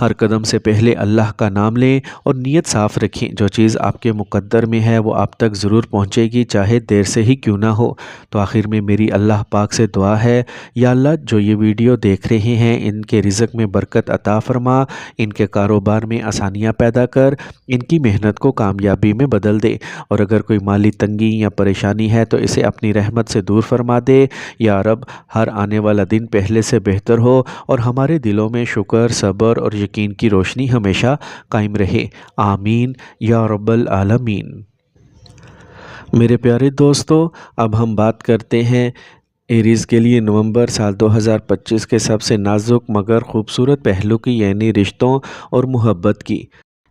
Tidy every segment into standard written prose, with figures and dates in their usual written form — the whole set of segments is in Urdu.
ہر قدم سے پہلے اللہ کا نام لیں اور نیت صاف رکھیں، جو چیز آپ کے مقدر میں ہے وہ آپ تک ضرور پہنچے گی، چاہے دیر سے ہی کیوں نہ ہو۔ تو آخر میں میری اللہ پاک سے دعا ہے، یا اللہ جو یہ ویڈیو دیکھ رہے ہیں ان کے رزق میں برکت عطا فرما، ان کے کاروبار میں آسانیاں پیدا کر، ان کی محنت کو کامیابی میں بدل دے، اور اگر کوئی مالی تنگی یا پریشانی ہے تو اسے اپنی رحمت سے دور فرما دے۔ یا رب، ہر آنے والا دن پہلے سے بہتر ہو اور ہمارے دلوں میں شکر، صبر اور یقین کی روشنی ہمیشہ قائم رہے، آمین یا رب العالمین۔ میرے پیارے دوستو، اب ہم بات کرتے ہیں ایریز کے لیے نومبر سال 2025 کے سب سے نازک مگر خوبصورت پہلو کی، یعنی رشتوں اور محبت کی۔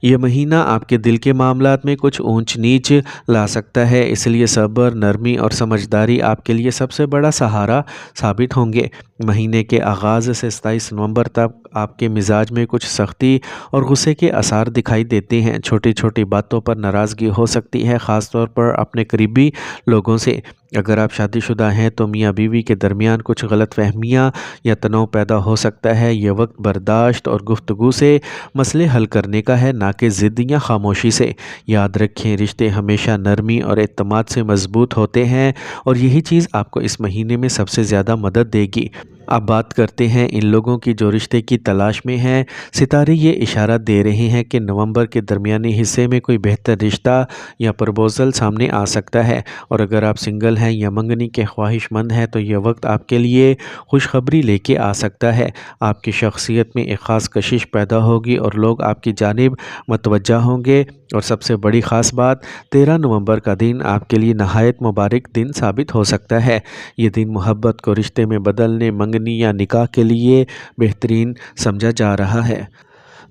یہ مہینہ آپ کے دل کے معاملات میں کچھ اونچ نیچ لا سکتا ہے، اس لیے صبر، نرمی اور سمجھداری آپ کے لیے سب سے بڑا سہارا ثابت ہوں گے۔ مہینے کے آغاز سے 27 نومبر تک آپ کے مزاج میں کچھ سختی اور غصے کے آثار دکھائی دیتے ہیں۔ چھوٹی چھوٹی باتوں پر ناراضگی ہو سکتی ہے، خاص طور پر اپنے قریبی لوگوں سے۔ اگر آپ شادی شدہ ہیں تو میاں بیوی کے درمیان کچھ غلط فہمیاں یا تناؤ پیدا ہو سکتا ہے۔ یہ وقت برداشت اور گفتگو سے مسئلے حل کرنے کا ہے، نہ کہ ضد یا خاموشی سے۔ یاد رکھیں، رشتے ہمیشہ نرمی اور اعتماد سے مضبوط ہوتے ہیں، اور یہی چیز آپ کو اس مہینے میں سب سے زیادہ مدد دے گی۔ اب بات کرتے ہیں ان لوگوں کی جو رشتے کی تلاش میں ہیں۔ ستارے یہ اشارہ دے رہے ہیں کہ نومبر کے درمیانی حصے میں کوئی بہتر رشتہ یا پرپوزل سامنے آ سکتا ہے، اور اگر آپ سنگل ہیں یا منگنی کے خواہش مند ہیں تو یہ وقت آپ کے لیے خوشخبری لے کے آ سکتا ہے۔ آپ کی شخصیت میں ایک خاص کشش پیدا ہوگی اور لوگ آپ کی جانب متوجہ ہوں گے، اور سب سے بڑی خاص بات، 13 نومبر کا دن آپ کے لیے نہایت مبارک دن ثابت ہو سکتا ہے۔ یہ دن محبت کو رشتے میں بدلنے، منگنی یا نکاح کے لیے بہترین سمجھا جا رہا ہے۔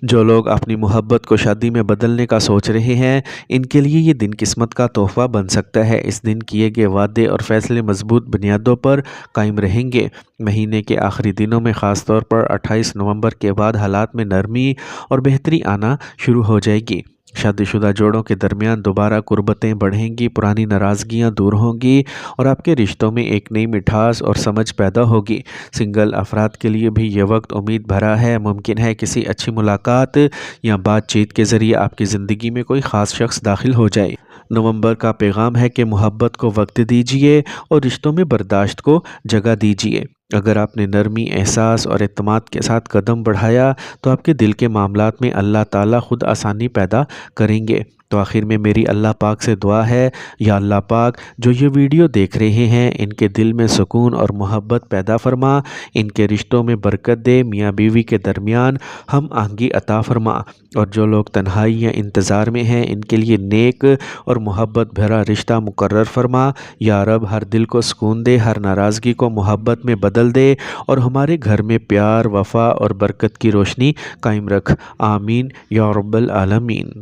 جو لوگ اپنی محبت کو شادی میں بدلنے کا سوچ رہے ہیں، ان کے لیے یہ دن قسمت کا تحفہ بن سکتا ہے۔ اس دن کیے گئے وعدے اور فیصلے مضبوط بنیادوں پر قائم رہیں گے۔ مہینے کے آخری دنوں میں، خاص طور پر 28 نومبر کے بعد، حالات میں نرمی اور بہتری آنا شروع ہو جائے گی۔ شادی شدہ جوڑوں کے درمیان دوبارہ قربتیں بڑھیں گی، پرانی ناراضگیاں دور ہوں گی، اور آپ کے رشتوں میں ایک نئی مٹھاس اور سمجھ پیدا ہوگی۔ سنگل افراد کے لیے بھی یہ وقت امید بھرا ہے۔ ممکن ہے کسی اچھی ملاقات یا بات چیت کے ذریعے آپ کی زندگی میں کوئی خاص شخص داخل ہو جائے۔ نومبر کا پیغام ہے کہ محبت کو وقت دیجیے اور رشتوں میں برداشت کو جگہ دیجیے۔ اگر آپ نے نرمی، احساس اور اعتماد کے ساتھ قدم بڑھایا تو آپ کے دل کے معاملات میں اللہ تعالیٰ خود آسانی پیدا کریں گے۔ تو آخر میں میری اللہ پاک سے دعا ہے، یا اللہ پاک جو یہ ویڈیو دیکھ رہے ہیں ان کے دل میں سکون اور محبت پیدا فرما، ان کے رشتوں میں برکت دے، میاں بیوی کے درمیان ہم آہنگی عطا فرما، اور جو لوگ تنہائی یا انتظار میں ہیں ان کے لیے نیک اور محبت بھرا رشتہ مقرر فرما۔ یا رب، ہر دل کو سکون دے، ہر ناراضگی کو محبت میں بدل دے، اور ہمارے گھر میں پیار، وفا اور برکت کی روشنی قائم رکھ، آمین یا رب العالمین۔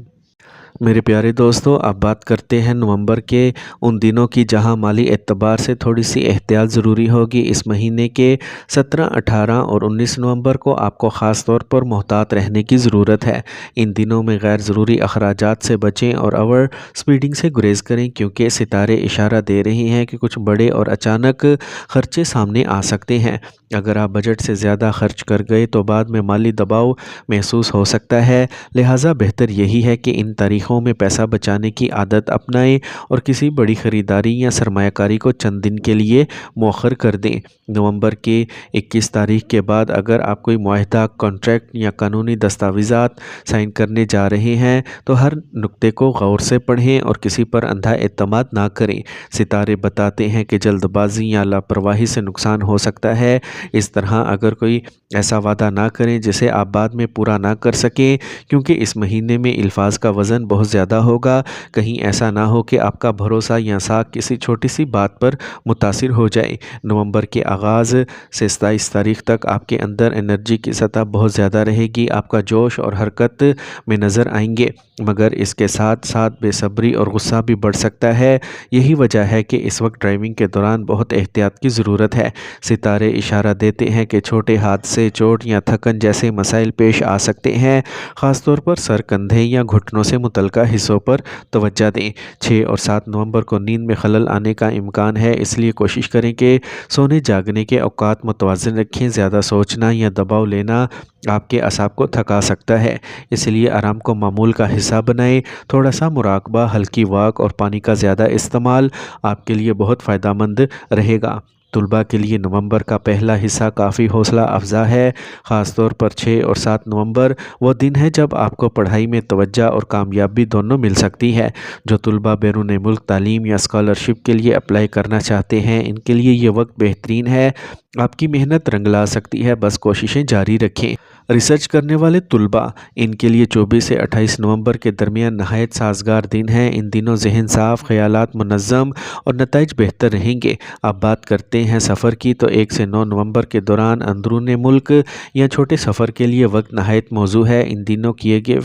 میرے پیارے دوستو، اب بات کرتے ہیں نومبر کے ان دنوں کی جہاں مالی اعتبار سے تھوڑی سی احتیاط ضروری ہوگی۔ اس مہینے کے 17، 18 اور 19 نومبر کو آپ کو خاص طور پر محتاط رہنے کی ضرورت ہے۔ ان دنوں میں غیر ضروری اخراجات سے بچیں اور اوور سپیڈنگ سے گریز کریں، کیونکہ ستارے اشارہ دے رہے ہیں کہ کچھ بڑے اور اچانک خرچے سامنے آ سکتے ہیں۔ اگر آپ بجٹ سے زیادہ خرچ کر گئے تو بعد میں مالی دباؤ محسوس ہو سکتا ہے، لہٰذا بہتر یہی ہے کہ ان تاریخوں میں پیسہ بچانے کی عادت اپنائیں اور کسی بڑی خریداری یا سرمایہ کاری کو چند دن کے لیے مؤخر کر دیں۔ نومبر کے 21 تاریخ کے بعد اگر آپ کوئی معاہدہ، کانٹریکٹ یا قانونی دستاویزات سائن کرنے جا رہے ہیں تو ہر نکتے کو غور سے پڑھیں اور کسی پر اندھا اعتماد نہ کریں۔ ستارے بتاتے ہیں کہ جلد بازی یا لاپرواہی سے نقصان ہو سکتا ہے، اس طرح اگر کوئی ایسا وعدہ نہ کریں جسے آپ بعد میں پورا نہ کر سکیں، کیونکہ اس مہینے میں الفاظ کا وزن بہت زیادہ ہوگا۔ کہیں ایسا نہ ہو کہ آپ کا بھروسہ یا ساکھ کسی چھوٹی سی بات پر متاثر ہو جائے۔ نومبر کے آغاز سے 27 تاریخ تک آپ کے اندر انرجی کی سطح بہت زیادہ رہے گی، آپ کا جوش اور حرکت میں نظر آئیں گے، مگر اس کے ساتھ ساتھ بے صبری اور غصہ بھی بڑھ سکتا ہے۔ یہی وجہ ہے کہ اس وقت ڈرائیونگ کے دوران بہت احتیاط کی ضرورت ہے۔ ستارے اشارہ دیتے ہیں کہ چھوٹے حادثے، چوٹ یا تھکن جیسے مسائل پیش آ سکتے ہیں، خاص طور پر سر، کندھے یا گھٹنوں سے متعلق متعلقہ حصوں پر توجہ دیں۔ 6 اور 7 نومبر کو نیند میں خلل آنے کا امکان ہے، اس لیے کوشش کریں کہ سونے جاگنے کے اوقات متوازن رکھیں۔ زیادہ سوچنا یا دباؤ لینا آپ کے اعصاب کو تھکا سکتا ہے، اس لیے آرام کو معمول کا حصہ بنائیں۔ تھوڑا سا مراقبہ، ہلکی واک اور پانی کا زیادہ استعمال آپ کے لیے بہت فائدہ مند رہے گا۔ طلباء کے لیے نومبر کا پہلا حصہ کافی حوصلہ افزا ہے، خاص طور پر 6 اور 7 نومبر وہ دن ہے جب آپ کو پڑھائی میں توجہ اور کامیابی دونوں مل سکتی ہے۔ جو طلباء بیرون ملک تعلیم یا اسکالرشپ کے لیے اپلائی کرنا چاہتے ہیں، ان کے لیے یہ وقت بہترین ہے۔ آپ کی محنت رنگ لا سکتی ہے، بس کوششیں جاری رکھیں۔ ریسرچ کرنے والے طلباء، ان کے لیے 24 سے 28 نومبر کے درمیان نہایت سازگار دن ہے۔ ان دنوں ذہن صاف، خیالات منظم اور نتائج بہتر رہیں گے۔ اب بات کرتے ہیں سفر کی، تو 1 سے 9 نومبر کے دوران اندرون ملک یا چھوٹے سفر کے لیے وقت نہایت موزوں ہے۔ ان دنوں کیے گئے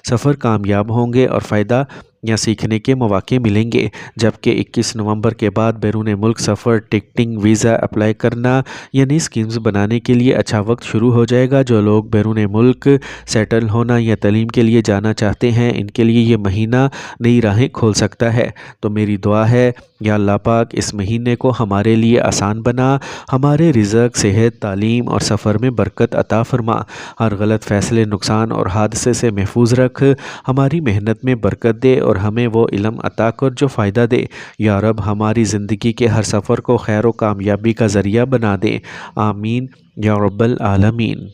سفر کامیاب ہوں گے اور فائدہ یا سیکھنے کے مواقع ملیں گے، جبکہ 21 نومبر کے بعد بیرون ملک سفر، ٹکٹنگ، ویزا اپلائی کرنا یا نئی اسکیمز بنانے کے لیے اچھا وقت شروع ہو جائے گا۔ جو لوگ بیرون ملک سیٹل ہونا یا تعلیم کے لیے جانا چاہتے ہیں، ان کے لیے یہ مہینہ نئی راہیں کھول سکتا ہے۔ تو میری دعا ہے، یا اللہ پاک اس مہینے کو ہمارے لیے آسان بنا، ہمارے رزق، صحت، تعلیم اور سفر میں برکت عطا فرما، ہر غلط فیصلے، نقصان اور حادثے سے محفوظ رکھ، ہماری محنت میں برکت دے اور ہمیں وہ علم عطا کر جو فائدہ دے۔ یا رب ہماری زندگی کے ہر سفر کو خیر و کامیابی کا ذریعہ بنا دے، آمین یا رب العالمین۔